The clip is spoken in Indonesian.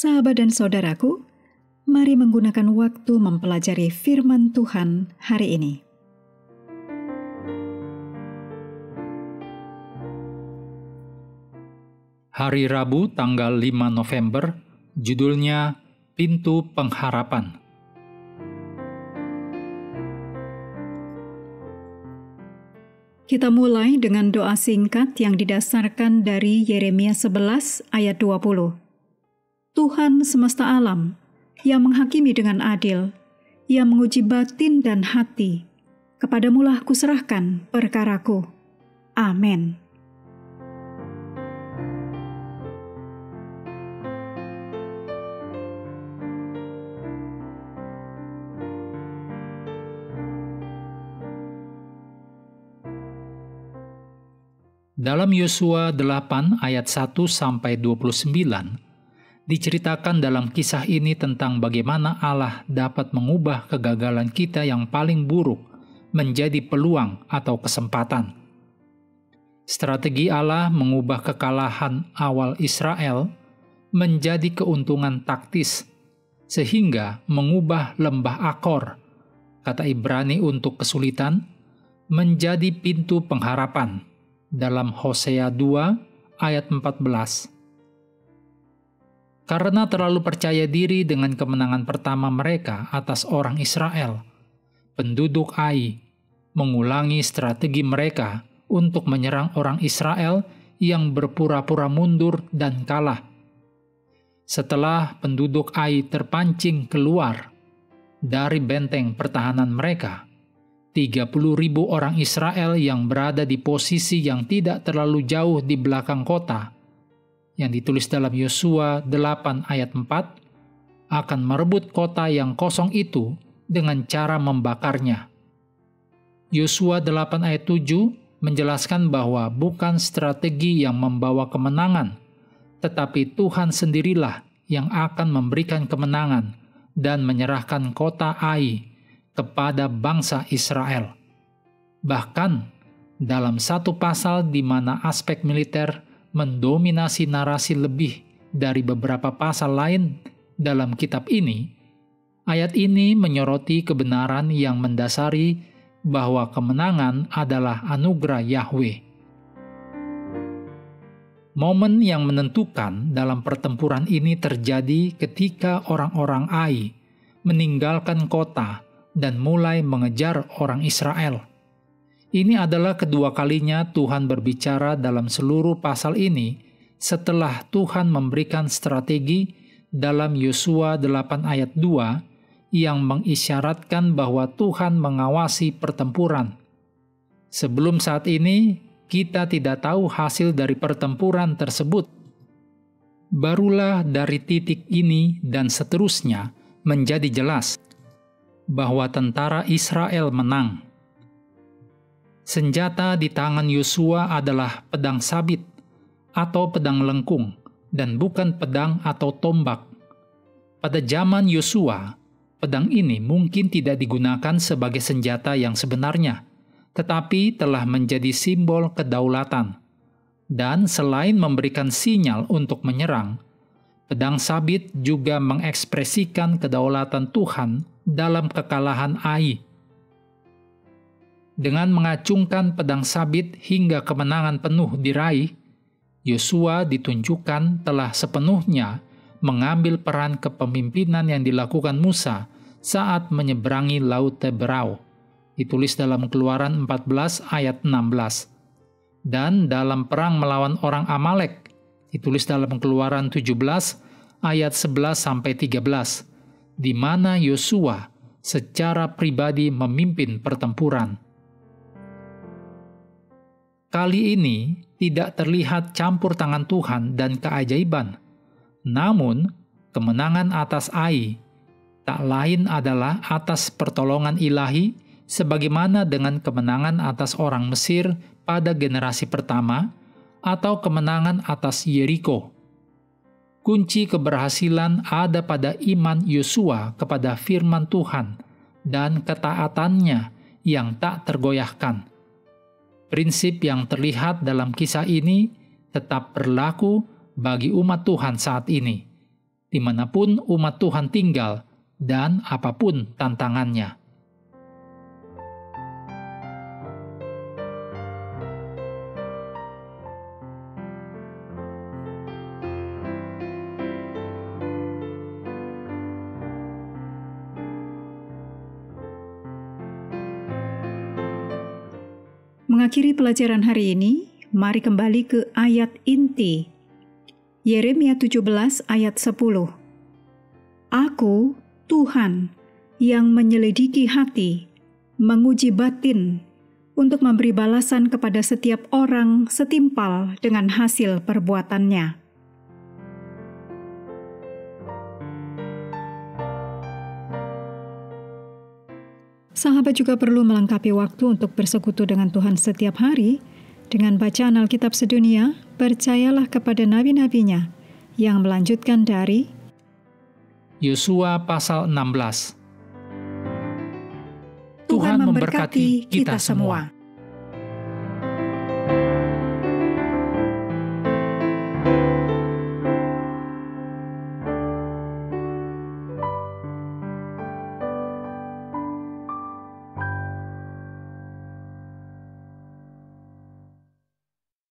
Sahabat dan saudaraku, mari menggunakan waktu mempelajari firman Tuhan hari ini. Hari Rabu tanggal 5 November, judulnya Pintu Pengharapan. Kita mulai dengan doa singkat yang didasarkan dari Yeremia 11 ayat 20. Tuhan semesta alam, yang menghakimi dengan adil, yang menguji batin dan hati, kepadamulah kuserahkan perkaraku. Amin. Dalam Yosua 8 ayat 1-29, diceritakan dalam kisah ini tentang bagaimana Allah dapat mengubah kegagalan kita yang paling buruk menjadi peluang atau kesempatan. Strategi Allah mengubah kekalahan awal Israel menjadi keuntungan taktis, sehingga mengubah lembah Akor, kata Ibrani untuk kesulitan, menjadi pintu pengharapan dalam Hosea 2 ayat 14. Karena terlalu percaya diri dengan kemenangan pertama mereka atas orang Israel, penduduk Ai mengulangi strategi mereka untuk menyerang orang Israel yang berpura-pura mundur dan kalah. Setelah penduduk Ai terpancing keluar dari benteng pertahanan mereka, 30.000 orang Israel yang berada di posisi yang tidak terlalu jauh di belakang kota, yang ditulis dalam Yosua 8 ayat 4, akan merebut kota yang kosong itu dengan cara membakarnya. Yosua 8 ayat 7 menjelaskan bahwa bukan strategi yang membawa kemenangan, tetapi Tuhan sendirilah yang akan memberikan kemenangan dan menyerahkan kota Ai kepada bangsa Israel. Bahkan, dalam satu pasal di mana aspek militer mendominasi narasi lebih dari beberapa pasal lain dalam kitab ini, ayat ini menyoroti kebenaran yang mendasari bahwa kemenangan adalah anugerah Yahweh. Momen yang menentukan dalam pertempuran ini terjadi ketika orang-orang Ai meninggalkan kota dan mulai mengejar orang Israel. Ini adalah kedua kalinya Tuhan berbicara dalam seluruh pasal ini setelah Tuhan memberikan strategi dalam Yosua 8 ayat 2 yang mengisyaratkan bahwa Tuhan mengawasi pertempuran. Sebelum saat ini, kita tidak tahu hasil dari pertempuran tersebut. Barulah dari titik ini dan seterusnya menjadi jelas bahwa tentara Israel menang. Senjata di tangan Yosua adalah pedang sabit atau pedang lengkung dan bukan pedang atau tombak. Pada zaman Yosua, pedang ini mungkin tidak digunakan sebagai senjata yang sebenarnya, tetapi telah menjadi simbol kedaulatan. Dan selain memberikan sinyal untuk menyerang, pedang sabit juga mengekspresikan kedaulatan Tuhan dalam kekalahan Ai. Dengan mengacungkan pedang sabit hingga kemenangan penuh diraih, Yosua ditunjukkan telah sepenuhnya mengambil peran kepemimpinan yang dilakukan Musa saat menyeberangi Laut Teberau, ditulis dalam Keluaran 14 ayat 16. Dan dalam perang melawan orang Amalek, ditulis dalam Keluaran 17 ayat 11-13, di mana Yosua secara pribadi memimpin pertempuran. Kali ini tidak terlihat campur tangan Tuhan dan keajaiban, namun kemenangan atas Ai tak lain adalah atas pertolongan ilahi sebagaimana dengan kemenangan atas orang Mesir pada generasi pertama atau kemenangan atas Yeriko. Kunci keberhasilan ada pada iman Yosua kepada firman Tuhan dan ketaatannya yang tak tergoyahkan. Prinsip yang terlihat dalam kisah ini tetap berlaku bagi umat Tuhan saat ini. dimanapun umat Tuhan tinggal dan apapun tantangannya. Mengakhiri pelajaran hari ini, mari kembali ke ayat inti. Yeremia 17 ayat 10. Aku, Tuhan, yang menyelidiki hati, menguji batin, untuk memberi balasan kepada setiap orang setimpal dengan hasil perbuatannya. Sahabat juga perlu melengkapi waktu untuk bersekutu dengan Tuhan setiap hari dengan bacaan Alkitab sedunia. Percayalah kepada nabi-nabinya yang melanjutkan dari Yosua pasal 16. Tuhan memberkati kita semua.